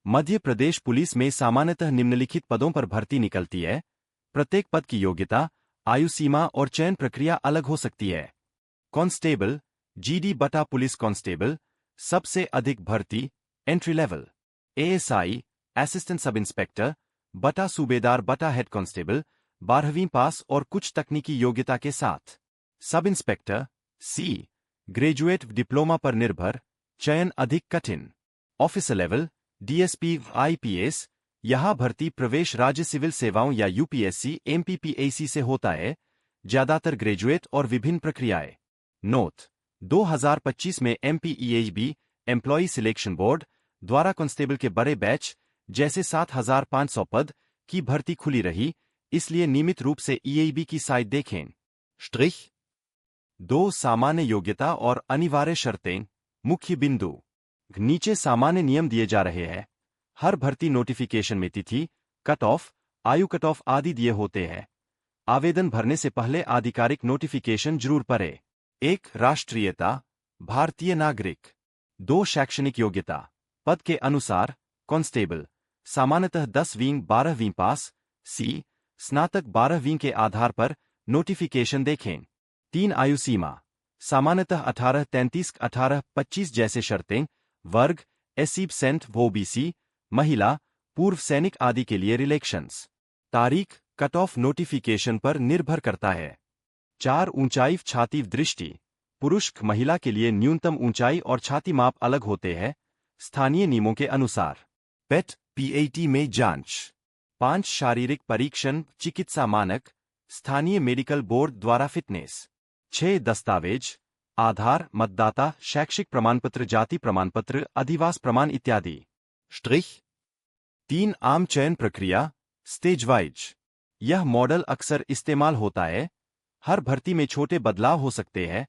Madhya Pradesh police में सामान्यतः निम्नलिखित पदों पर भर्ती निकलती है। प्रत्येक पद की योग्यता, आयु सीमा और चयन प्रक्रिया अलग हो सकती है। कांस्टेबल, जीडी बटा पुलिस कांस्टेबल, सबसे अधिक भर्ती, entry level. ASI, assistant sub inspector, बटा सूबेदार बटा हेड कांस्टेबल, 12वीं पास और कुछ तकनीकी योग्यता के साथ। सब इंस्पेक्टर, सी, ग्रेजुएट डिप्लोमा पर निर्भर, चयन अधिक कठिन। ऑफिसर लेवल, डीएसपी आईपीएस, यहां भर्ती प्रवेश राज्य सिविल सेवाओं या यूपीएससी एमपीपीएसी से होता है, ज्यादातर ग्रेजुएट और विभिन्न प्रक्रियाएं। नोट: 2025 में एमपीईएचबी एम्प्लॉई सिलेक्शन बोर्ड द्वारा कांस्टेबल के बड़े बैच जैसे 7500 पद की भर्ती खुली रही, इसलिए नियमित रूप से ईएबी की साइट देखें। स्ट्रिख 2 सामान्य योग्यता और अनिवार्य शर्तें। मुख्य बिंदु नीचे सामान्य नियम दिए जा रहे हैं। हर भर्ती नोटिफिकेशन में तिथि, कट ऑफ, आयु कट ऑफ आदि दिए होते हैं। आवेदन भरने से पहले आधिकारिक नोटिफिकेशन जरूर पढ़ें। 1 राष्ट्रीयता, भारतीय नागरिक। 2 शैक्षणिक योग्यता, पद के अनुसार कांस्टेबल, सामान्यतः 10वीं 12वीं पास, सी, स्नातक 12वीं के आधार पर नोटिफिकेशन देखें। 3 आयु सीमा, सामान्यतः 18-33 18-25 जैसे शर्तें, वर्ग, एससी% ओबीसी, महिला, पूर्व सैनिक आदि के लिए रिलेक्शंस। तारीख कट ऑफ नोटिफिकेशन पर निर्भर करता है। 4 ऊंचाई छाती दृष्टि, पुरुष महिला के लिए न्यूनतम ऊंचाई और छाती माप अलग होते हैं, स्थानीय नियमों के अनुसार। पेट पीएटी में जांच। 5 शारीरिक परीक्षण, चिकित्सा मानक, स्थानीय मेडिकल बोर्ड द्वारा फिटनेस। 6 दस्तावेज, आधार, मतदाता, शैक्षिक प्रमाणपत्र, जाति प्रमाणपत्र, अधिवास प्रमाण इत्यादि। स्ट्रिख 3 आम चयन प्रक्रिया, स्टेज वाइज। यह मॉडल अक्सर इस्तेमाल होता है। हर भर्ती में छोटे बदलाव हो सकते हैं।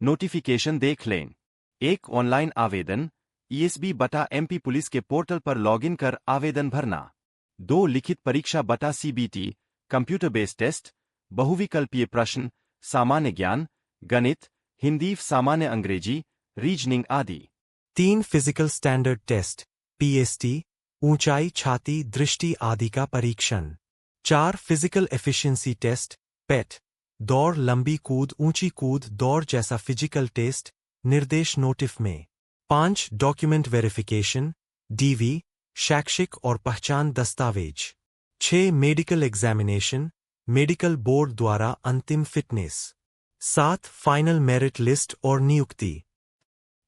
नोटिफिकेशन देख लें। 1 ऑनलाइन आवेदन, ईएसबी बटा एमपी पुलिस के पोर्टल पर लॉगिन कर आवेदन भरना। 2 लिखित परीक्षा बटा सीबीटी, कंप्यूटर बेस्ड टेस्ट, बहुविकल्पीय प्रश्न, सामान्य ज्ञान, गणित, हिंदी, सामान्य अंग्रेजी, रीजनिंग आदि। 3 फिजिकल स्टैंडर्ड टेस्ट, पीएसटी, ऊंचाई, छाती, दृष्टि आदि का परीक्षण। 4 फिजिकल एफिशिएंसी टेस्ट, पेट, दौड़, लंबी कूद, ऊंची कूद, दौड़ जैसा फिजिकल टेस्ट, निर्देश नोटिफ में। 5 डॉक्यूमेंट वेरिफिकेशन, डीवी, शैक्षिक और पहचान दस्तावेज। 6 मेडिकल एग्जामिनेशन, मेडिकल बोर्ड द्वारा अंतिम फिटनेस। 7 फाइनल मेरिट लिस्ट और नियुक्ति।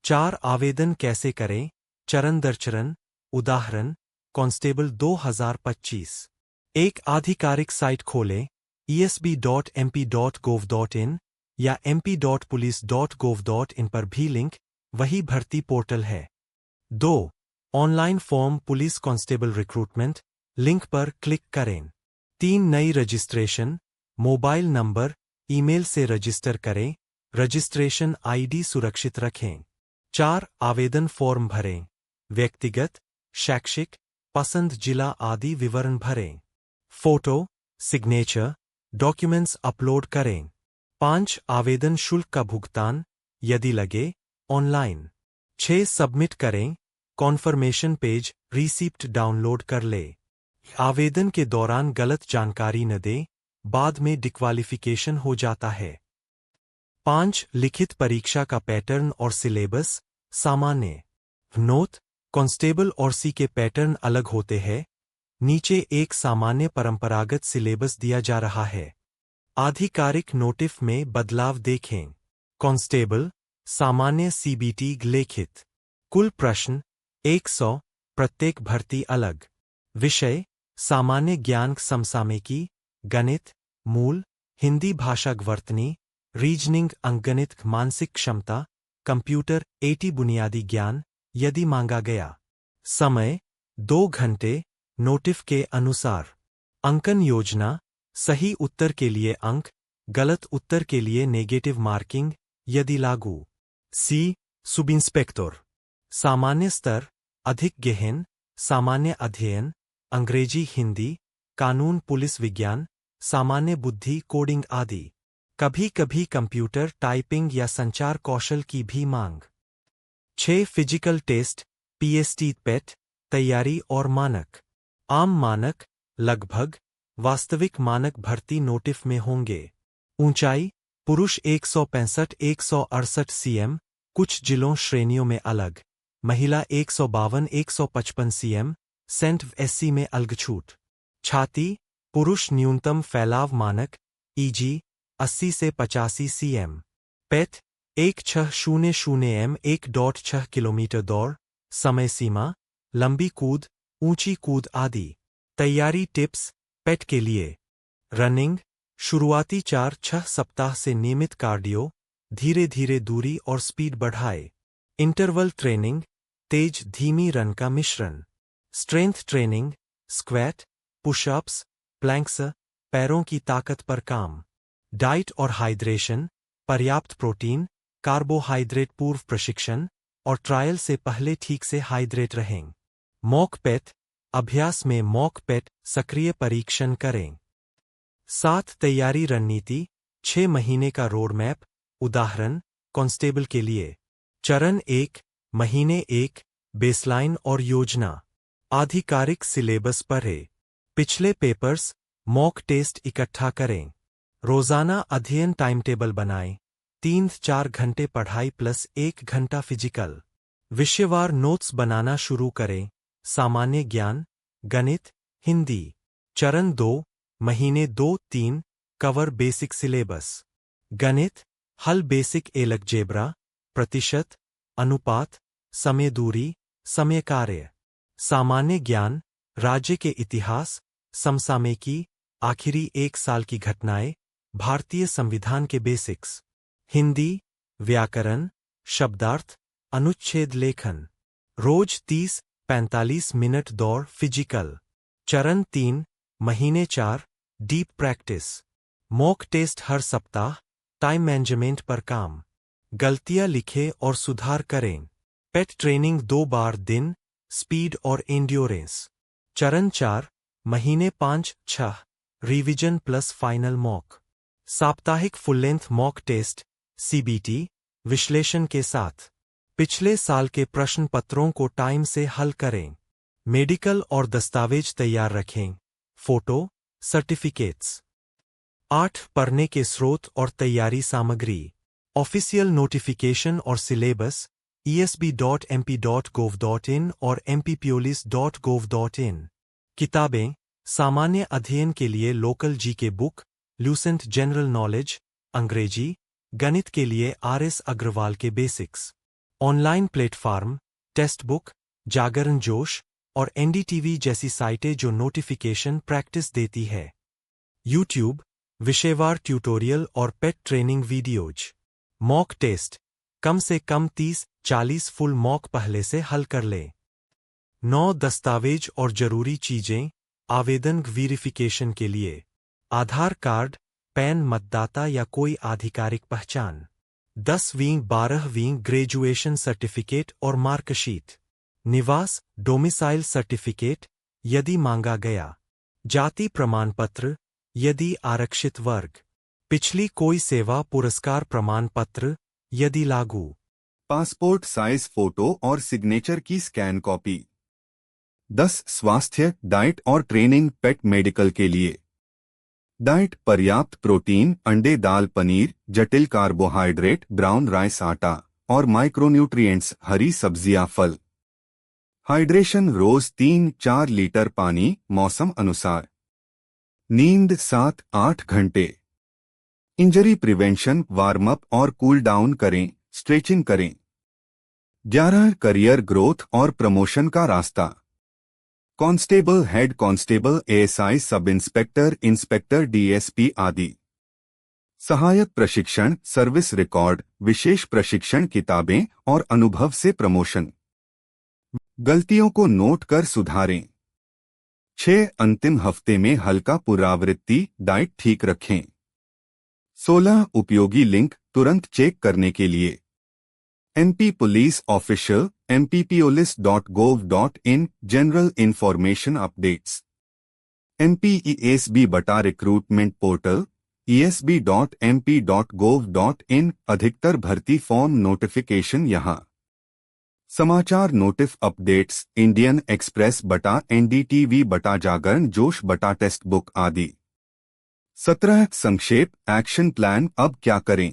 4 आवेदन कैसे करें, चरण दर चरण। उदाहरण, कांस्टेबल 2025। 1 आधिकारिक साइट खोलें, esb.mp.gov.in या mp.police.gov.in पर भी लिंक, वही भर्ती पोर्टल है। 2 online form police constable recruitment, link पर क्लिक करें। 3 नई रजिस्ट्रेशन, मोबाइल नंबर, ईमेल से रजिस्टर करें, रजिस्ट्रेशन आईडी सुरक्षित रखें। 4 आवेदन फॉर्म भरें, व्यक्तिगत, शैक्षिक, पसंद जिला आदि विवरण भरें। फोटो, सिग्नेचर, डॉक्यूमेंट्स अपलोड करें। 5 आवेदन शुल्क का भुगतान, यदि लगे, ऑनलाइन। 6 सबमिट करें, कॉन्फर्मेशन पेज, रिसीप्ट डाउनलोड कर ले। आवेदन के दौरान गलत जानकारी न दें, बाद में डिक्वालिफिकेशन हो जाता है। 5 लिखित परीक्षा का पैटर्न और सिलेबस, सामान्य। नोट: कांस्टेबल और सी के पैटर्न अलग होते हैं। नीचे एक सामान्य परंपरागत सिलेबस दिया जा रहा है। आधिकारिक नोटिफ में बदलाव देखें। कांस्टेबल, सामान्य सीबीटी लिखित। कुल प्रश्न 100, प्रत्येक भर्ती अलग। विषय: सामान्य ज्ञान, समसामयिकी, गणित, मूल, हिंदी भाषा वर्तनी, रीजनिंग, अंकगणित, मानसिक क्षमता, कंप्यूटर 80 बुनियादी ज्ञान, यदि मांगा गया। समय 2 घंटे, नोटिफ के अनुसार। अंकन योजना: सही उत्तर के लिए अंक, गलत उत्तर के लिए नेगेटिव मार्किंग, यदि लागू। सी सब इंस्पेक्टर, सामान्य स्तर, अधिक गहन, सामान्य अध्ययन, अंग्रेजी, हिंदी, कानून, पुलिस विज्ञान, सामान्य बुद्धि, कोडिंग आदि। कभी कभी कंप्यूटर, टाइपिंग या संचार कौशल की भी मांग। 6 फिजिकल टेस्ट, पीएसटी, पेट, तैयारी और मानक। आम मानक लगभग, वास्तविक मानक भर्ती नोटिफ में होंगे। ऊंचाई पुरुष 165-168 सीएम, कुछ जिलों श्रेणियों में अलग। महिला 152-155 सीएम, सेंट एससी में अलग छूट। छाती पुरुष न्यूनतम फैलाव मानक ईजी 80 से 85 सीएम। पेट 1600 एम 1.6 किलोमीटर दौड़। समय सीमा लंबी कूद, ऊंची कूद आदि। तैयारी टिप्स पेट के लिए। रनिंग शुरुआती 4-6 सप्ताह से नियमित कार्डियो, धीरे धीरे दूरी और स्पीड बढ़ाए। इंटरवल ट्रेनिंग तेज धीमी रन का मिश्रण। Strength training squat, pushups, planks, पैरों की ताकत पर काम। डाइट और हाइड्रेशन पर्याप्त प्रोटीन, कार्बोहाइड्रेट पूर्व प्रशिक्षण और ट्रायल से पहले ठीक से हाइड्रेट रहें। मॉक पेट अभ्यास में मॉक पेट सक्रिय परीक्षण करें। 7 तैयारी रणनीति 6 महीने का रोड मैप। उदाहरण कांस्टेबल के लिए। चरण 1 महीने 1 बेसलाइन और योजना। आधिकारिक सिलेबस पढ़ें। पिछले पेपर्स मॉक टेस्ट इकट्ठा करें। रोजाना अध्ययन टाइम टेबल बनाएं। 3-4 घंटे पढ़ाई प्लस 1 घंटा फिजिकल। विषयवार नोट्स बनाना शुरू करें। सामान्य ज्ञान, गणित, हिंदी। चरण 2 महीने 2-3 कवर बेसिक सिलेबस। गणित हल बेसिक अलजेब्रा, प्रतिशत, अनुपात, समय दूरी, समय कार्य। सामान्य ज्ञान राज्य के इतिहास, समसामयिकी, आखिरी 1 साल की घटनाएं, भारतीय संविधान के बेसिक्स। हिंदी व्याकरण, शब्दार्थ, अनुच्छेद लेखन। रोज 30-45 मिनट दौड़ फिजिकल। चरण 3 महीने 4 डीप प्रैक्टिस। मॉक टेस्ट हर सप्ताह, टाइम मैनेजमेंट पर काम। गलतियां लिखें और सुधार करें। पेट ट्रेनिंग 2 बार दिन, स्पीड और एंड्योरेंस। चरण 4 महीने 5-6 रिवीजन प्लस फाइनल मॉक। साप्ताहिक full length mock test CBT विश्लेषण के साथ। पिछले साल के प्रश्न पत्रों को टाइम से हल करें। मेडिकल और दस्तावेज तैयार रखें। Photo, certificates. 8 पढ़ने के स्रोत और तैयारी सामग्री। ऑफिशियल नोटिफिकेशन और सिलेबस esb.mp.gov.in और mppolis.gov.in। किताबें सामान्य अध्ययन के लिए local GK book, Lucent general knowledge, अंग्रेजी, गणित के लिए आरएस अग्रवाल के basics. Online platform test book, Jagran Josh और एनडीटीवी जैसी साइटें जो नोटिफिकेशन प्रैक्टिस देती है। यूट्यूब विषयवार ट्यूटोरियल और पेट ट्रेनिंग वीडियोज। मॉक टेस्ट कम से कम 30-40 फुल मॉक पहले से हल कर लें। 9 दस्तावेज और जरूरी चीजें आवेदन वेरिफिकेशन के लिए। आधार कार्ड, पैन, मतदाता या कोई आधिकारिक पहचान। 10वीं-12वीं ग्रेजुएशन सर्टिफिकेट और मार्कशीट। निवास डोमिसाइल सर्टिफिकेट यदि मांगा गया। जाति प्रमाण पत्र यदि आरक्षित वर्ग। पिछली कोई सेवा पुरस्कार प्रमाण पत्र यदि लागू। पासपोर्ट साइज फोटो और सिग्नेचर की स्कैन कॉपी। 10 स्वास्थ्य, डाइट और ट्रेनिंग पेट मेडिकल के लिए। डाइट पर्याप्त प्रोटीन, अंडे, दाल, पनीर, जटिल कार्बोहाइड्रेट, ब्राउन राइस, आटा और माइक्रोन्यूट्रिएंट्स, हरी सब्जियां, फल। हाइड्रेशन रोज 3-4 लीटर पानी, मौसम अनुसार। नींद 7-8 घंटे। इंजरी प्रिवेंशन वार्म अप और कूल डाउन करें, स्ट्रेचिंग करें। 11 करियर ग्रोथ और प्रमोशन का रास्ता। Constable, head constable, ASI, sub inspector, inspector, DSP आदि। सहायक प्रशिक्षण, सर्विस रिकॉर्ड, विशेष प्रशिक्षण, किताबें और अनुभव से प्रमोशन। गलतियों को नोट कर सुधारें। 6 अंतिम हफ्ते में हल्का पुनरावृत्ति, डाइट ठीक रखें। 16 उपयोगी लिंक तुरंत चेक करने के लिए। MP police official, mppolis.gov.in general information updates. MP ESB बटा रिक्रूटमेंट पोर्टल esb.mp.gov.in अधिकतर भर्ती फॉर्म नोटिफिकेशन यहाँ। समाचार नोटिफ अपडेट्स इंडियन एक्सप्रेस बटा एनडीटीवी बटा जागरण जोश बटा टेक्स्ट बुक आदि। 17 संक्षेप एक्शन प्लान अब क्या करें।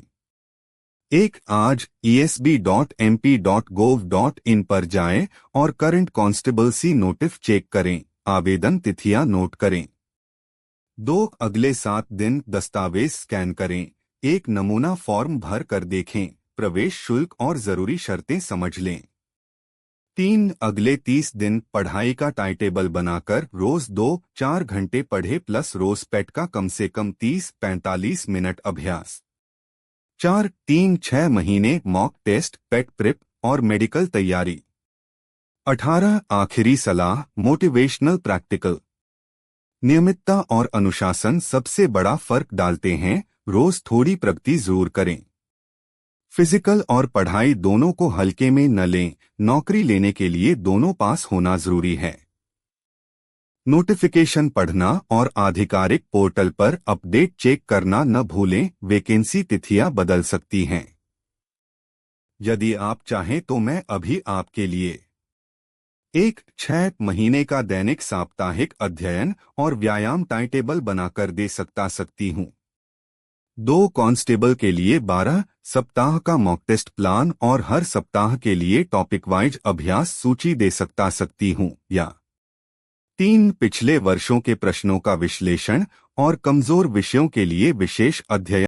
1 आज esb.mp.gov.in पर जाएं और करंट कांस्टेबल सी नोटिफ चेक करें, आवेदन तिथियां नोट करें। 2 अगले 7 दिन दस्तावेज स्कैन करें, एक नमूना फॉर्म भर कर देखें, प्रवेश शुल्क और जरूरी शर्तें समझ लें। 3 अगले 30 दिन पढ़ाई का टाइम टेबल बनाकर रोज 2-4 घंटे पढ़े प्लस रोज पेट का कम से कम 30-45 मिनट अभ्यास। 4 3-6 महीने मॉक टेस्ट, पेट प्रिप और मेडिकल तैयारी। 18 आखिरी सलाह मोटिवेशनल प्रैक्टिकल। नियमितता और अनुशासन सबसे बड़ा फर्क डालते हैं, रोज थोड़ी प्रगति जरूर करें। फिजिकल और पढ़ाई दोनों को हल्के में न लें, नौकरी लेने के लिए दोनों पास होना जरूरी है। नोटिफिकेशन पढ़ना और आधिकारिक पोर्टल पर अपडेट चेक करना न भूलें, वैकेंसी तिथियां बदल सकती हैं। यदि आप चाहें तो मैं अभी आपके लिए 1-6 महीने का दैनिक साप्ताहिक अध्ययन और व्यायाम टाइम टेबल बनाकर दे सकती हूँ। 2 कांस्टेबल के लिए 12 सप्ताह का मॉक टेस्ट प्लान और हर सप्ताह के लिए टॉपिक वाइज अभ्यास सूची दे सकती हूँ। या 3 पिछले वर्षों के प्रश्नों का विश्लेषण और कमजोर विषयों के लिए विशेष अध्ययन।